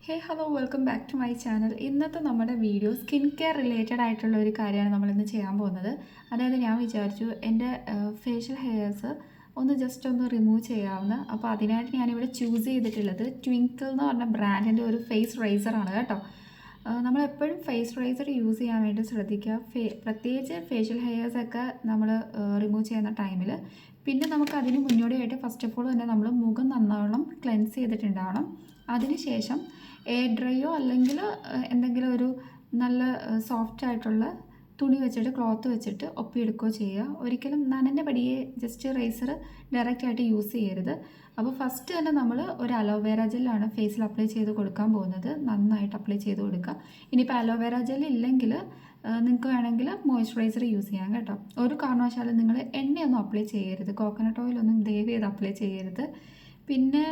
Hey hello welcome back to my channel. ഇന്നത്തെ നമ്മുടെ video skin care related ആയിട്ടുള്ള ഒരു കാര്യമാണ് നമ്മളിന്ന് ചെയ്യാൻ പോകുന്നത്. അതായത് ഞാൻ വിചാരിച്ചു എൻ്റെ ഫേഷ്യൽ ഹെയർസ് ജസ്റ്റ് ഒന്ന് റിമൂവ് ചെയ്യാവുന്ന. അപ്പോൾ അതിനായിട്ട് ഞാനിവിടെ ചൂസ് ചെയ്തിട്ടുള്ളത് ട്വിങ്കിൾ എന്ന് പറഞ്ഞ ബ്രാൻഡിൻ്റെ ഒരു ഫേസ് റൈസറാണ് കേട്ടോ. നമ്മളെപ്പോഴും ഫേസ് റൈസർ യൂസ് ചെയ്യാൻ വേണ്ടി ശ്രദ്ധിക്കുക. പ്രത്യേകിച്ച് ഫേഷ്യൽ ഹെയർസൊക്കെ നമ്മൾ റിമൂവ് ചെയ്യുന്ന ടൈമിൽ. പിന്നെ നമുക്ക് അതിന് മുന്നോടിയായിട്ട് ഫസ്റ്റ് ഓഫ് ഓൾ തന്നെ നമ്മൾ മുഖം നന്നോളം ക്ലെൻസ് ചെയ്തിട്ടുണ്ടാവണം. അതിനുശേഷം എയർ ഡ്രൈയോ അല്ലെങ്കിൽ എന്തെങ്കിലും ഒരു നല്ല സോഫ്റ്റ് ആയിട്ടുള്ള തുണി വെച്ചിട്ട് ക്ലോത്ത് വെച്ചിട്ട് ഒപ്പിയെടുക്കുകയോ ചെയ്യുക. ഒരിക്കലും നനഞ്ഞ പടിയെ ജസ്റ്റ് റൈസർ ഡയറക്റ്റായിട്ട് യൂസ് ചെയ്യരുത്. അപ്പോൾ ഫസ്റ്റ് തന്നെ നമ്മൾ ഒരു അലോവേര ജെല്ലാണ് ഫേസിൽ അപ്ലൈ ചെയ്ത് കൊടുക്കാൻ പോകുന്നത്. നന്നായിട്ട് അപ്ലൈ ചെയ്ത് കൊടുക്കുക. ഇനിയിപ്പോൾ അലോവേര ജെൽ ഇല്ലെങ്കിൽ നിങ്ങൾക്ക് വേണമെങ്കിൽ മോയ്സ്ചറൈസർ യൂസ് ചെയ്യാം കേട്ടോ. ഒരു കാരണവശാലും നിങ്ങൾ എണ്ണയൊന്നും അപ്ലൈ ചെയ്യരുത്. കോക്കനട്ട് ഓയിലൊന്നും ദയവ് ചെയ്ത് അപ്ലൈ ചെയ്യരുത്. പിന്നെ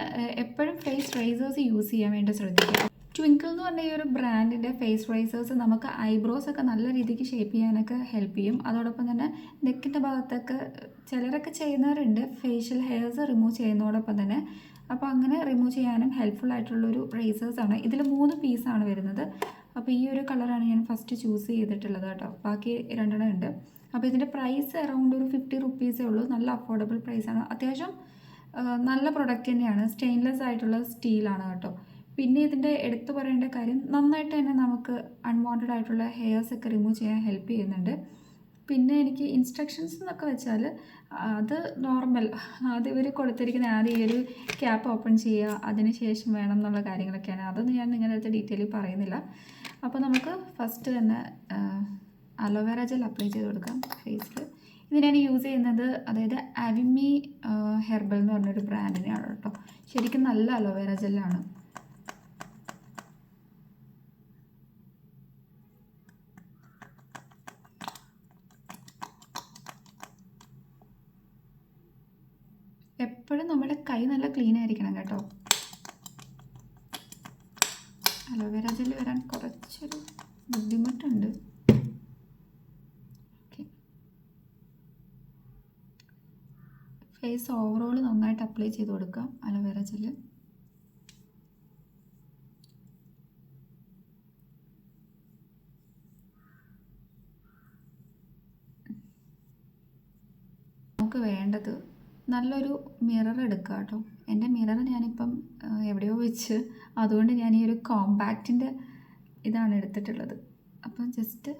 എപ്പോഴും ഫേസ് റൈസേഴ്സ് യൂസ് ചെയ്യാൻ വേണ്ടി ശ്രദ്ധിക്കുക. ട്വിങ്കിൾ എന്ന് പറഞ്ഞ ഈ ഒരു ബ്രാൻഡിൻ്റെ ഫേസ് റൈസേഴ്സ് നമുക്ക് ഐബ്രോസ് ഒക്കെ നല്ല രീതിക്ക് ഷേപ്പ് ചെയ്യാനൊക്കെ ഹെൽപ്പ് ചെയ്യും. അതോടൊപ്പം തന്നെ നെക്കിൻ്റെ ഭാഗത്തൊക്കെ ചിലരൊക്കെ ചെയ്യുന്നവരുണ്ട് ഫേഷ്യൽ ഹെയർസ് റിമൂവ് ചെയ്യുന്നതോടൊപ്പം തന്നെ. അപ്പോൾ അങ്ങനെ റിമൂവ് ചെയ്യാനും ഹെൽപ്ഫുൾ ആയിട്ടുള്ളൊരു റൈസേഴ്സാണ്. ഇതിൽ 3 പീസാണ് വരുന്നത്. അപ്പോൾ ഈ ഒരു കളറാണ് ഞാൻ ഫസ്റ്റ് ചൂസ് ചെയ്തിട്ടുള്ളത് കേട്ടോ. ബാക്കി 2 ഉണ്ട്. അപ്പോൾ ഇതിൻ്റെ പ്രൈസ് അറൗണ്ട് ഒരു 50 റുപ്പീസേ ഉള്ളൂ. നല്ല അഫോർഡബിൾ പ്രൈസാണ്. അത്യാവശ്യം നല്ല പ്രൊഡക്റ്റ് തന്നെയാണ്. സ്റ്റെയിൻലെസ് ആയിട്ടുള്ള സ്റ്റീലാണ് കേട്ടോ. പിന്നെ ഇതിൻ്റെ എടുത്തു പറയേണ്ട കാര്യം, നന്നായിട്ട് തന്നെ നമുക്ക് അൺവാണ്ടഡ് ആയിട്ടുള്ള ഹെയർസ് ഒക്കെ റിമൂവ് ചെയ്യാൻ ഹെൽപ്പ് ചെയ്യുന്നുണ്ട്. പിന്നെ എനിക്ക് ഇൻസ്ട്രക്ഷൻസ് എന്നൊക്കെ വെച്ചാൽ അത് നോർമൽ, അത് ഇവർ കൊടുത്തിരിക്കുന്ന ആദ്യം ഈ ഒരു ക്യാപ്പ് ഓപ്പൺ ചെയ്യുക, അതിന് ശേഷം വേണം എന്നുള്ള കാര്യങ്ങളൊക്കെയാണ്. അതൊന്നും ഞാൻ നിങ്ങളുടെ അടുത്ത് ഡീറ്റെയിൽ പറയുന്നില്ല. അപ്പോൾ നമുക്ക് ഫസ്റ്റ് തന്നെ അലോവേര ജെൽ അപ്ലൈ ചെയ്ത് കൊടുക്കാം ഫേസിൽ. ഇത് ഞാൻ യൂസ് ചെയ്യുന്നത് അതായത് അവിമി ഹെർബൽ എന്ന് പറഞ്ഞൊരു ബ്രാൻഡിനെയാണ് കേട്ടോ. ശരിക്കും നല്ല അലോവേര ജെല്ലാണ്. എപ്പോഴും നമ്മുടെ കൈ നല്ല ക്ലീൻ ആയിരിക്കണം കേട്ടോ. അലോവേര ജെല്ല് വരാൻ കുറച്ചൊരു ബുദ്ധിമുട്ടുണ്ട്. ഫേസ് ഓവറോൾ നന്നായിട്ട് അപ്ലൈ ചെയ്ത് കൊടുക്കാം അലോവേര ജെല്ല്. നമുക്ക് വേണ്ടത് നല്ലൊരു മിറർ എടുക്കുക കേട്ടോ. എൻ്റെ മിറർ ഞാനിപ്പം എവിടെയോ വെച്ച്, അതുകൊണ്ട് ഞാൻ ഈ ഒരു കോമ്പാക്റ്റിൻ്റെ ഇതാണ് എടുത്തിട്ടുള്ളത്. അപ്പം ജസ്റ്റ്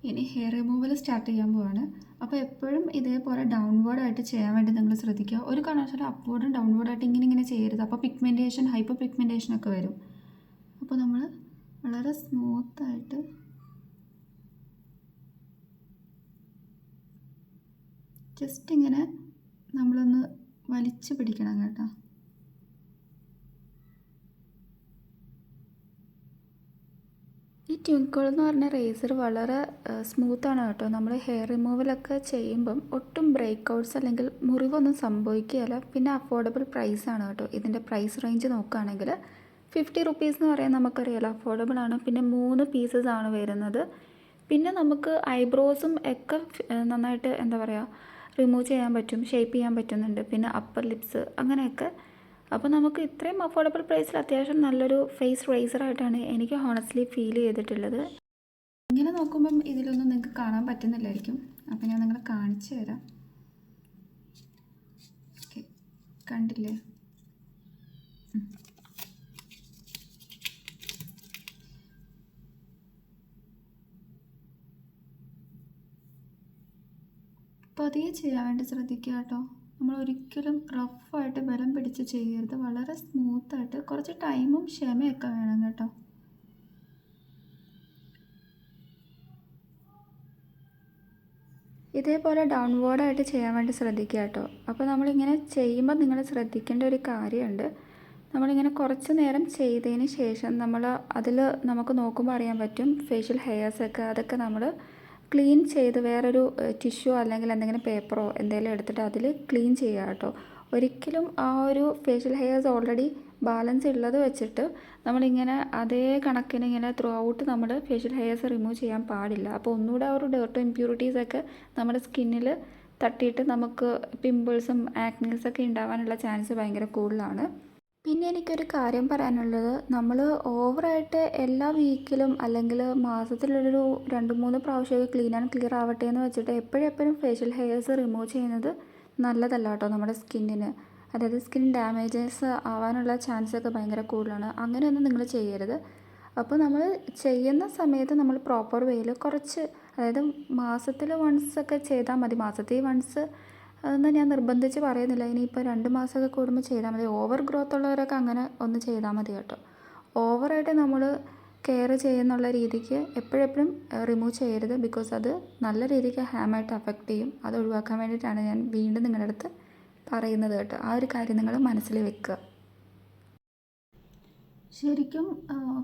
ഇനി ഹെയർ റിമൂവൽ സ്റ്റാർട്ട് ചെയ്യാൻ പോവാണ്. അപ്പോൾ എപ്പോഴും ഇതേപോലെ ഡൗൺവേർഡായിട്ട് ചെയ്യാൻ വേണ്ടി നിങ്ങൾ ശ്രദ്ധിക്കുക. ഒരു കാരണവശാലും അപ്വേർഡും ഡൗൺവേർഡായിട്ട് ഇങ്ങനെ ചെയ്യരുത്. അപ്പോൾ പിഗ്മെൻറ്റേഷൻ, ഹൈപ്പർ പിഗ്മെൻറ്റേഷനൊക്കെ വരും. അപ്പോൾ നമ്മൾ വളരെ സ്മൂത്തായിട്ട് ജസ്റ്റ് ഇങ്ങനെ നമ്മളൊന്ന് വലിച്ചു പിടിക്കണം കേട്ടോ. ഈ ട്വിങ്കിൾ എന്ന് പറഞ്ഞ റേസർ വളരെ സ്മൂത്താണ് കേട്ടോ. നമ്മൾ ഹെയർ റിമൂവലൊക്കെ ചെയ്യുമ്പം ഒട്ടും ബ്രേക്ക് ഔട്ട്സ് അല്ലെങ്കിൽ മുറിവൊന്നും സംഭവിക്കുകയില്ല. പിന്നെ അഫോർഡബിൾ പ്രൈസാണ് കേട്ടോ. ഇതിൻ്റെ പ്രൈസ് റേഞ്ച് നോക്കുകയാണെങ്കിൽ 50 റുപ്പീസ് എന്ന് പറയാൻ നമുക്കറിയാലോ, അഫോർഡബിൾ ആണ്. പിന്നെ 3 പീസസ് ആണ് വരുന്നത്. പിന്നെ നമുക്ക് ഐബ്രോസും ഒക്കെ നന്നായിട്ട് എന്താ പറയുക റിമൂവ് ചെയ്യാൻ പറ്റും, ഷേപ്പ് ചെയ്യാൻ പറ്റുന്നുണ്ട്. പിന്നെ അപ്പർ ലിപ്സ് അങ്ങനെയൊക്കെ. അപ്പോൾ നമുക്ക് ഇത്രയും അഫോർഡബിൾ പ്രൈസിൽ അത്യാവശ്യം നല്ലൊരു ഫേസ് റൈസറായിട്ടാണ് എനിക്ക് ഹോണസ്റ്റ്ലി ഫീൽ ചെയ്തിട്ടുള്ളത്. ഇങ്ങനെ നോക്കുമ്പം ഇതിലൊന്നും നിങ്ങൾക്ക് കാണാൻ പറ്റുന്നില്ലായിരിക്കും. അപ്പോൾ ഞാൻ നിങ്ങളെ കാണിച്ചു തരാം. ഓക്കെ, കണ്ടില്ലേ? പതിയെ ചെയ്യാൻ വേണ്ടി ശ്രദ്ധിക്കുക കേട്ടോ. നമ്മൾ ഒരിക്കലും റഫായിട്ട് ബലം പിടിച്ച് ചെയ്യരുത്. വളരെ സ്മൂത്തായിട്ട്, കുറച്ച് ടൈമും ക്ഷമയൊക്കെ വേണം കേട്ടോ. ഇതേപോലെ ഡൗൺവേർഡായിട്ട് ചെയ്യാൻ വേണ്ടി ശ്രദ്ധിക്കുക കേട്ടോ. അപ്പോൾ നമ്മളിങ്ങനെ ചെയ്യുമ്പോൾ നിങ്ങൾ ശ്രദ്ധിക്കേണ്ട ഒരു കാര്യമുണ്ട്. നമ്മളിങ്ങനെ കുറച്ച് നേരം ചെയ്തതിന് ശേഷം അതിൽ നമുക്ക് നോക്കുമ്പോൾ അറിയാൻ പറ്റും ഫേഷ്യൽ ഹെയർസൊക്കെ, അതൊക്കെ നമ്മൾ ക്ലീൻ ചെയ്ത് വേറൊരു ടിഷ്യൂ അല്ലെങ്കിൽ എന്തെങ്കിലും പേപ്പറോ എന്തെങ്കിലും എടുത്തിട്ട് അതിൽ ക്ലീൻ ചെയ്യുക കേട്ടോ. ഒരിക്കലും ആ ഒരു ഫേഷ്യൽ ഹെയർസ് ഓൾറെഡി ബാലൻസ് ഉള്ളത് വെച്ചിട്ട് നമ്മളിങ്ങനെ അതേ കണക്കിന് ഇങ്ങനെ ത്രൂ ഔട്ട് നമ്മൾ ഫേഷ്യൽ ഹെയർസ് റിമൂവ് ചെയ്യാൻ പാടില്ല. അപ്പോൾ ഒന്നുകൂടെ ആ ഒരു ഡേർട്ടോ ഇമ്പ്യൂരിറ്റീസൊക്കെ നമ്മുടെ സ്കിന്നിൽ തട്ടിയിട്ട് നമുക്ക് പിമ്പിൾസും ആക്നീസൊക്കെ ഉണ്ടാവാനുള്ള ചാൻസ് ഭയങ്കര കൂടുതലാണ്. പിന്നെ എനിക്കൊരു കാര്യം പറയാനുള്ളത്, നമ്മൾ ഓവറായിട്ട് എല്ലാ വീക്കിലും അല്ലെങ്കിൽ മാസത്തിലൊരു 2-3 പ്രാവശ്യമൊക്കെ ക്ലീൻ ആൻഡ് ക്ലിയർ ആവട്ടെ എന്ന് വെച്ചിട്ട് എപ്പോഴെപ്പോഴും ഫേഷ്യൽ ഹെയർസ് റിമൂവ് ചെയ്യുന്നത് നല്ലതല്ല കേട്ടോ നമ്മുടെ സ്കിന്നിന്. അതായത് സ്കിൻ ഡാമേജസ് ആവാനുള്ള ചാൻസൊക്കെ ഭയങ്കര കൂടുതലാണ്. അങ്ങനെയൊന്നും നിങ്ങൾ ചെയ്യരുത്. അപ്പോൾ നമ്മൾ ചെയ്യുന്ന സമയത്ത് നമ്മൾ പ്രോപ്പർ വേയിൽ കുറച്ച്, അതായത് മാസത്തിൽ വൺസൊക്കെ ചെയ്താൽ മതി. മാസത്തിൽ വൺസ് അതൊന്നും ഞാൻ നിർബന്ധിച്ച് പറയുന്നില്ല. ഇനിയിപ്പോൾ 2 മാസമൊക്കെ കൂടുമ്പോൾ ചെയ്താൽ മതി. ഓവർ ഗ്രോത്ത് ഉള്ളവരൊക്കെ അങ്ങനെ ഒന്ന് ചെയ്താൽ മതി കേട്ടോ. ഓവറായിട്ട് നമ്മൾ കെയർ ചെയ്യുന്നുള്ള രീതിക്ക് എപ്പോഴെപ്പോഴും റിമൂവ് ചെയ്യരുത്. ബിക്കോസ് അത് നല്ല രീതിക്ക് ഹാമായിട്ട് അഫക്റ്റ് ചെയ്യും. അത് ഒഴിവാക്കാൻ വേണ്ടിയിട്ടാണ് ഞാൻ വീണ്ടും നിങ്ങളുടെ അടുത്ത് പറയുന്നത് കേട്ടോ. ആ ഒരു കാര്യം നിങ്ങൾ മനസ്സിൽ വെക്കുക. ശരിക്കും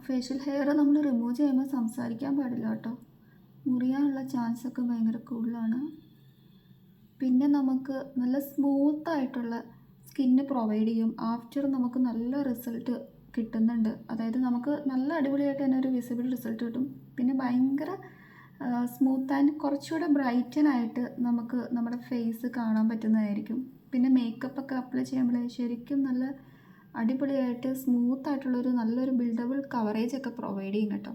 ഫേഷ്യൽ ഹെയർ നമ്മൾ റിമൂവ് ചെയ്യുമ്പോൾ സംസാരിക്കാൻ പാടില്ല കേട്ടോ. മുറിയാനുള്ള ചാൻസൊക്കെ ഭയങ്കര കൂടുതലാണ്. പിന്നെ നമുക്ക് നല്ല സ്മൂത്തായിട്ടുള്ള സ്കിന്ന് പ്രൊവൈഡ് ചെയ്യും. ആഫ്റ്റർ നമുക്ക് നല്ല റിസൾട്ട് കിട്ടുന്നുണ്ട്. അതായത് നമുക്ക് നല്ല അടിപൊളിയായിട്ട് തന്നെ ഒരു വിസിബിൾ റിസൾട്ട് കിട്ടും. പിന്നെ ഭയങ്കര സ്മൂത്ത് ആൻഡ് കുറച്ചുകൂടെ ബ്രൈറ്റനായിട്ട് നമുക്ക് നമ്മുടെ ഫേസ് കാണാൻ പറ്റുന്നതായിരിക്കും. പിന്നെ മേക്കപ്പൊക്കെ അപ്ലൈ ചെയ്യുമ്പോൾ ശരിക്കും നല്ല അടിപൊളിയായിട്ട് സ്മൂത്തായിട്ടുള്ളൊരു നല്ലൊരു ബിൽഡബിൾ കവറേജ് ഒക്കെ പ്രൊവൈഡ് ചെയ്യും കേട്ടോ.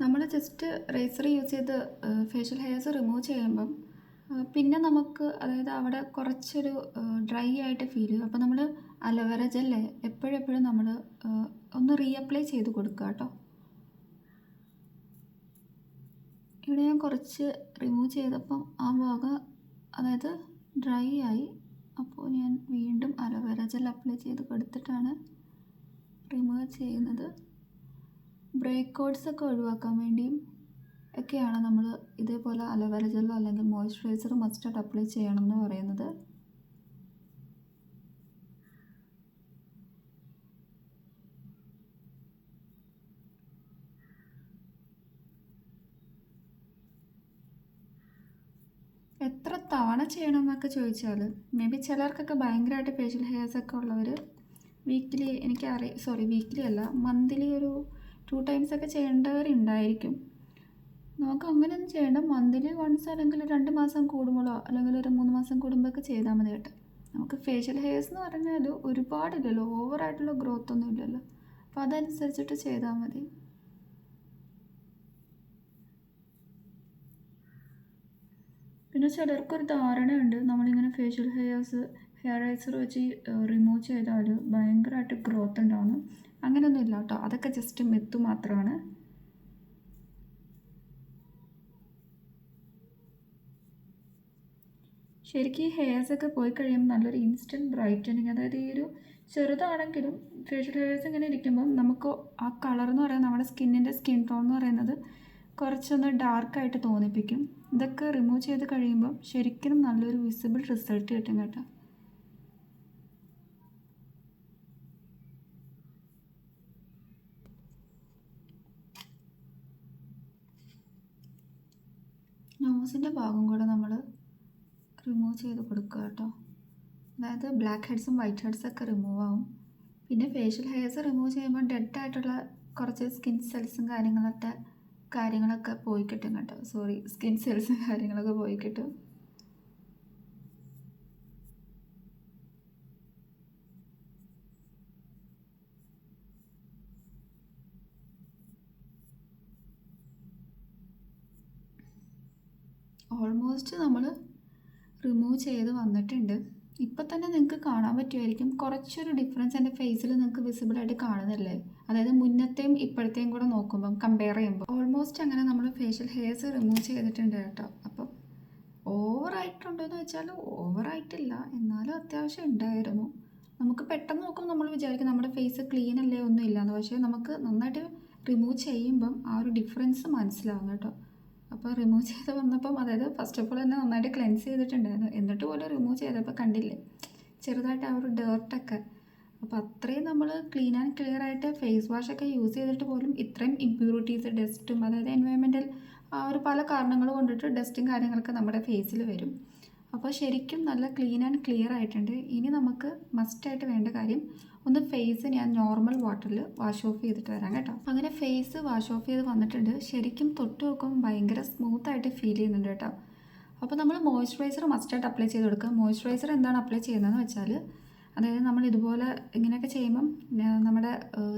നമ്മൾ ജസ്റ്റ് റേസർ യൂസ് ചെയ്ത് ഫേഷ്യൽ ഹെയർസ് റിമൂവ് ചെയ്യുമ്പം പിന്നെ നമുക്ക്, അതായത് അവിടെ കുറച്ചൊരു ഡ്രൈ ആയിട്ട് ഫീൽ ചെയ്യും. അപ്പോൾ നമ്മൾ അലോവേര ജെല്ല് എപ്പോഴെപ്പോഴും നമ്മൾ ഒന്ന് റീഅപ്ലൈ ചെയ്ത് കൊടുക്കുക കേട്ടോ. ഇവിടെ ഞാൻ കുറച്ച് റിമൂവ് ചെയ്തപ്പം ആ ഭാഗം അതായത് ഡ്രൈ ആയി. അപ്പോൾ ഞാൻ വീണ്ടും അലോവേര ജെൽ അപ്ലൈ ചെയ്ത് കൊടുത്തിട്ടാണ് റിമൂവ് ചെയ്യുന്നത്. ബ്രേക്ക് ഔട്ട്സൊക്കെ ഒഴിവാക്കാൻ വേണ്ടിയും ഒക്കെയാണ് നമ്മൾ ഇതേപോലെ അലോവേര ജെല്ലോ അല്ലെങ്കിൽ മോയ്സ്ചറൈസർ മസ്റ്റായിട്ട് അപ്ലൈ ചെയ്യണം എന്ന് പറയുന്നത്. എത്ര തവണ ചെയ്യണം എന്നൊക്കെ ചോദിച്ചാൽ മേ ബി ചിലർക്കൊക്കെ ഭയങ്കരമായിട്ട് ഫേഷ്യൽ ഹെയർസൊക്കെ ഉള്ളവർ വീക്കിലി അല്ല, മന്ത്ലി ഒരു 2 times ഒക്കെ ചെയ്യേണ്ടവരുണ്ടായിരിക്കും. നമുക്ക് അങ്ങനെയൊന്നും ചെയ്യേണ്ട. മന്ത്ലി വൺസ് അല്ലെങ്കിൽ 2 മാസം കൂടുമ്പോഴോ അല്ലെങ്കിൽ ഒരു 3 മാസം കൂടുമ്പോഴൊക്കെ ചെയ്താൽ മതി കേട്ടോ. നമുക്ക് ഫേഷ്യൽ ഹെയർസ് എന്ന് പറഞ്ഞാൽ ഒരുപാടില്ലല്ലോ, ഓവറായിട്ടുള്ള ഗ്രോത്ത് ഒന്നും ഇല്ലല്ലോ. അപ്പോൾ അതനുസരിച്ചിട്ട് ചെയ്താൽ മതി. പിന്നെ ചിലർക്കൊരു ധാരണയുണ്ട് നമ്മളിങ്ങനെ ഫേഷ്യൽ ഹെയർ റൈസർ വെച്ച് റിമൂവ് ചെയ്താൽ ഭയങ്കരമായിട്ട് ഗ്രോത്ത് ഉണ്ടാവുന്നു. അങ്ങനെയൊന്നും ഇല്ല കേട്ടോ. അതൊക്കെ ജസ്റ്റ് മിത്ത് മാത്രമാണ്. ശരിക്കും ഈ ഹെയർസൊക്കെ പോയി കഴിയുമ്പോൾ നല്ലൊരു ഇൻസ്റ്റൻറ്റ് ബ്രൈറ്റനിങ്, അതായത് ഈ ഒരു ചെറുതാണെങ്കിലും ഫേഷ്യൽ ഹെയർസ് ഇങ്ങനെ ഇരിക്കുമ്പം നമുക്ക് ആ കളർ എന്ന് പറയുന്നത് നമ്മുടെ സ്കിൻ ടോൺ എന്ന് പറയുന്നത് കുറച്ചൊന്ന് ഡാർക്കായിട്ട് തോന്നിപ്പിക്കും. ഇതൊക്കെ റിമൂവ് ചെയ്ത് കഴിയുമ്പം ശരിക്കും നല്ലൊരു വിസിബിൾ റിസൾട്ട് കിട്ടും കേട്ടോ. നോസിൻ്റെ ഭാഗം കൂടെ നമ്മൾ റിമൂവ് ചെയ്ത് കൊടുക്കുക കേട്ടോ. അതായത് ബ്ലാക്ക് ഹെഡ്സും വൈറ്റ് ഹെഡ്സൊക്കെ റിമൂവ് ആവും. പിന്നെ ഫേഷ്യൽ ഹെയർസ് റിമൂവ് ചെയ്യുമ്പോൾ ഡെഡായിട്ടുള്ള കുറച്ച് സ്കിൻ സെൽസും കാര്യങ്ങളൊക്കെ പോയി കിട്ടും കേട്ടോ. സ്കിൻ സെൽസും കാര്യങ്ങളൊക്കെ പോയി കിട്ടും. ഓൾമോസ്റ്റ് നമ്മൾ റിമൂവ് ചെയ്ത് വന്നിട്ടുണ്ട്. ഇപ്പം തന്നെ നിങ്ങൾക്ക് കാണാൻ പറ്റുമായിരിക്കും കുറച്ചൊരു ഡിഫറൻസ് എൻ്റെ ഫേസിൽ നിങ്ങൾക്ക് വിസിബിളായിട്ട് കാണുന്നില്ലേ. അതായത് മുന്നത്തെയും ഇപ്പോഴത്തെയും കൂടെ നോക്കുമ്പം കമ്പയർ ചെയ്യുമ്പോൾ ഓൾമോസ്റ്റ് അങ്ങനെ നമ്മൾ ഫേഷ്യൽ ഹെയർസ് റിമൂവ് ചെയ്തിട്ടുണ്ട് കേട്ടോ. അപ്പം ഓവറായിട്ടുണ്ടോയെന്ന് വെച്ചാൽ ഓവറായിട്ടില്ല, എന്നാലും അത്യാവശ്യം ഉണ്ടായിരുന്നു. നമുക്ക് പെട്ടെന്ന് നോക്കുമ്പോൾ നമ്മൾ വിചാരിക്കും നമ്മുടെ ഫേസ് ക്ലീൻ അല്ലേ, ഒന്നും ഇല്ലയെന്ന്. പക്ഷേ നമുക്ക് നന്നായിട്ട് റിമൂവ് ചെയ്യുമ്പം ആ ഒരു ഡിഫറൻസ് മനസ്സിലാവും കേട്ടോ. അപ്പോൾ റിമൂവ് ചെയ്ത് വന്നപ്പം, അതായത് ഫസ്റ്റ് ഓഫ് ഓൾ തന്നെ നന്നായിട്ട് ക്ലെൻസ് ചെയ്തിട്ടുണ്ടായിരുന്നു. എന്നിട്ട് പോലും റിമൂവ് ചെയ്തപ്പോൾ കണ്ടില്ലേ ചെറുതായിട്ട് ആ ഒരു ഡേർട്ടൊക്കെ. അപ്പോൾ അത്രയും നമ്മൾ ക്ലീൻ ആൻഡ് ക്ലിയർ ആയിട്ട് ഫേസ് വാഷൊക്കെ യൂസ് ചെയ്തിട്ട് പോലും ഇത്രയും ഇമ്പ്യൂരിറ്റീസ്, ഡസ്റ്റും, അതായത് എൻവയോൺമെൻറ്റൽ ആ ഒരു പല കാരണങ്ങൾ കൊണ്ടിട്ട് ഡസ്റ്റും കാര്യങ്ങളൊക്കെ നമ്മുടെ ഫേസിൽ വരും. അപ്പോൾ ശരിക്കും നല്ല ക്ലീൻ ആൻഡ് ക്ലിയർ ആയിട്ടുണ്ട്. ഇനി നമുക്ക് മസ്റ്റായിട്ട് വേണ്ട കാര്യം, ഒന്ന് ഫേസ് ഞാൻ നോർമൽ വാട്ടറിൽ വാഷ് ഓഫ് ചെയ്തിട്ട് വരാം കേട്ടോ. അങ്ങനെ ഫേസ് വാഷ് ഓഫ് ചെയ്ത് വന്നിട്ടുണ്ട്. ശരിക്കും തൊട്ട് നോക്കുമ്പോൾ ഭയങ്കര സ്മൂത്തായിട്ട് ഫീൽ ചെയ്യുന്നുണ്ട് കേട്ടോ. അപ്പോൾ നമ്മൾ മോയ്സ്ചറൈസർ മസ്റ്റായിട്ട് അപ്ലൈ ചെയ്ത് കൊടുക്കുക. മോയ്സ്ചറൈസർ എന്താണ് അപ്ലൈ ചെയ്യുന്നതെന്ന് വെച്ചാൽ, അതായത് നമ്മൾ ഇതുപോലെ ഇങ്ങനെയൊക്കെ ചെയ്യുമ്പം നമ്മുടെ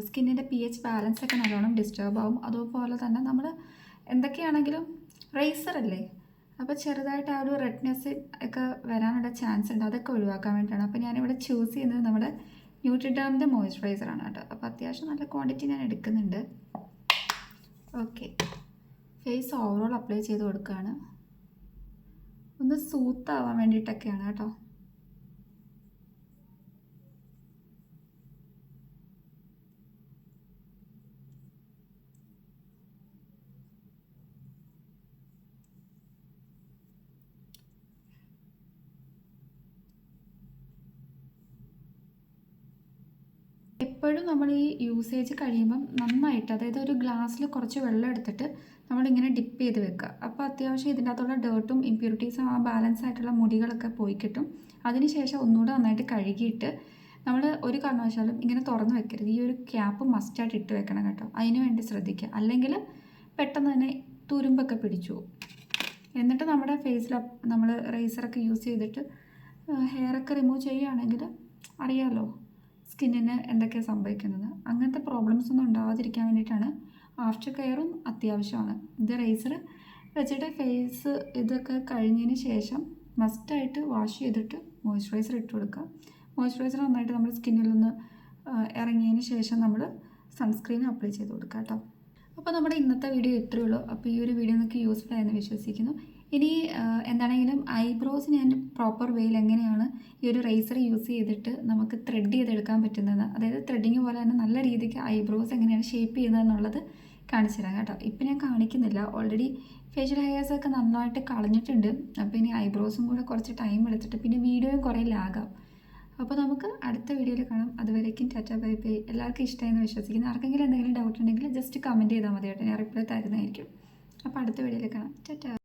സ്കിന്നിൻ്റെ pH ബാലൻസ് ഒക്കെ നല്ലോണം ഡിസ്റ്റർബ് ആവും. അതുപോലെ തന്നെ നമ്മൾ എന്തൊക്കെയാണെങ്കിലും റേസർ അല്ലേ, അപ്പോൾ ചെറുതായിട്ട് ആ ഒരു റെഡ്നെസ് ഒക്കെ വരാനുള്ള ചാൻസ് ഉണ്ട്. അതൊക്കെ ഒഴിവാക്കാൻ വേണ്ടിയിട്ടാണ്. അപ്പോൾ ഞാനിവിടെ ചൂസ് ചെയ്യുന്നത് നമ്മുടെ ന്യൂട്രിഡേമിൻ്റെ മോയ്സ്ചറൈസറാണ് കേട്ടോ. അപ്പോൾ അത്യാവശ്യം നല്ല ക്വാണ്ടിറ്റി ഞാൻ എടുക്കുന്നുണ്ട്. ഓക്കെ, ഫേസ് ഓവറോൾ അപ്ലൈ ചെയ്ത് കൊടുക്കുകയാണ്. ഒന്ന് സൂത്താവാൻ വേണ്ടിയിട്ടൊക്കെയാണ് കേട്ടോ. എപ്പോഴും നമ്മൾ ഈ യൂസേജ് കഴിയുമ്പം നന്നായിട്ട്, അതായത് ഒരു ഗ്ലാസ്സിൽ കുറച്ച് വെള്ളം എടുത്തിട്ട് നമ്മളിങ്ങനെ ഡിപ്പ് ചെയ്ത് വെക്കുക. അപ്പോൾ അത്യാവശ്യം ഇതിൻ്റെ അകത്തുള്ള ഡേർട്ടും ഇമ്പ്യൂരിറ്റീസും ആ ബാലൻസ് ആയിട്ടുള്ള മുടികളൊക്കെ പോയി കിട്ടും. അതിനുശേഷം ഒന്നുകൂടെ നന്നായിട്ട് കഴുകിയിട്ട് നമ്മൾ ഒരു കാരണവശാലും ഇങ്ങനെ തുറന്ന് വെക്കരുത്. ഈ ഒരു ക്യാപ്പ് മസ്റ്റായിട്ട് ഇട്ട് വെക്കണം കേട്ടോ. അതിന് വേണ്ടി ശ്രദ്ധിക്കുക, അല്ലെങ്കിൽ പെട്ടെന്ന് തന്നെ തുരുമ്പൊക്കെ പിടിച്ചു പോകും. എന്നിട്ട് നമ്മുടെ ഫേസിൽ നമ്മൾ റേസറൊക്കെ യൂസ് ചെയ്തിട്ട് ഹെയറൊക്കെ റിമൂവ് ചെയ്യുകയാണെങ്കിൽ അറിയാമല്ലോ സ്കിന്നിന് എന്തൊക്കെയാണ് സംഭവിക്കുന്നത്. അങ്ങനത്തെ പ്രോബ്ലംസ് ഒന്നും ഉണ്ടാവാതിരിക്കാൻ വേണ്ടിയിട്ടാണ് ആഫ്റ്റർ കെയറും അത്യാവശ്യമാണ്. ഇത് റേസർ വെച്ചിട്ട് ഫേസ് ഇതൊക്കെ കഴിഞ്ഞതിന് ശേഷം മസ്റ്റായിട്ട് വാഷ് ചെയ്തിട്ട് മോയ്സ്ചറൈസർ ഇട്ട് കൊടുക്കുക. മോയ്സ്ചറൈസർ നന്നായിട്ട് നമ്മുടെ സ്കിന്നിലൊന്ന് ഇറങ്ങിയതിന് ശേഷം നമ്മൾ സൺസ്ക്രീൻ അപ്ലൈ ചെയ്ത് കൊടുക്കുക കേട്ടോ. അപ്പോൾ നമ്മുടെ ഇന്നത്തെ വീഡിയോ ഇത്രയേ ഉള്ളൂ. അപ്പോൾ ഈ ഒരു വീഡിയോ നിങ്ങൾക്ക് യൂസ്ഫുൾ ആയെന്ന് വിശ്വസിക്കുന്നു. ഇനി എന്താണെങ്കിലും ഐബ്രോസ് ഞാൻ പ്രോപ്പർ വേയിൽ എങ്ങനെയാണ് ഈ ഒരു റേസർ യൂസ് ചെയ്തിട്ട് നമുക്ക് ത്രെഡ് ചെയ്തെടുക്കാൻ പറ്റുന്നത്, അതായത് ത്രെഡിങ് പോലെ തന്നെ നല്ല രീതിക്ക് ഐബ്രോസ് എങ്ങനെയാണ് ഷേപ്പ് ചെയ്യുന്നത് എന്നുള്ളത് കാണിച്ചു തരാം കേട്ടോ. ഇപ്പം ഞാൻ കാണിക്കുന്നില്ല, ഓൾറെഡി ഫേഷ്യൽ ഹെയർസൊക്കെ നന്നായിട്ട് കളഞ്ഞിട്ടുണ്ട്. അപ്പോൾ ഇനി ഐബ്രോസും കൂടെ കുറച്ച് ടൈം എടുത്തിട്ട് പിന്നെ വീഡിയോയും കുറേ ലാഗാവും. അപ്പോൾ നമുക്ക് അടുത്ത വീഡിയോയിൽ കാണാം. അതുവരേക്കും ടാറ്റ ബൈ ബൈ. എല്ലാവർക്കും ഇഷ്ടമായെന്ന് വിശ്വസിക്കുന്നു. ആർക്കെങ്കിലും എന്തെങ്കിലും ഡൗട്ട് ഉണ്ടെങ്കിൽ ജസ്റ്റ് കമൻറ്റ് ചെയ്താൽ മതി കേട്ടോ, ഞാൻ റിപ്ലൈ തരുന്നതായിരിക്കും. അപ്പോൾ അടുത്ത വീഡിയോയിൽ കാണാം. ടാറ്റ.